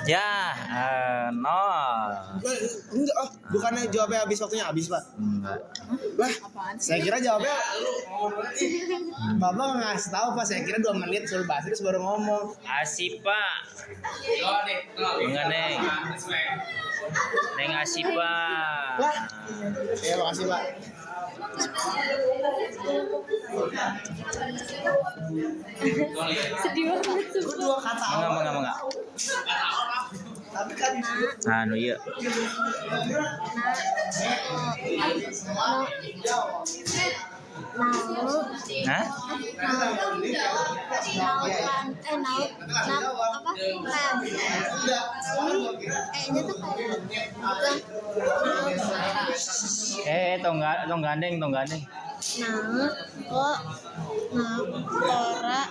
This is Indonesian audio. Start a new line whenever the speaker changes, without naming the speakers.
Ya, nol.
Enggak, oh, bukannya jawabnya habis waktunya habis, Pak?
Enggak.
Lah, saya kira jawabnya Bapak ngasih tahu, Pak. Saya kira 2 menit suruh bahas terus baru ngomong.
Asipa. Enggak, Neng. Neng Asipa.
Lah. Ya, makasih, Pak.
Sedih banget
Gue 2 kata.
Enggak.
Tapi kan
Anu iya. Hah? Tong gandeng.
Kora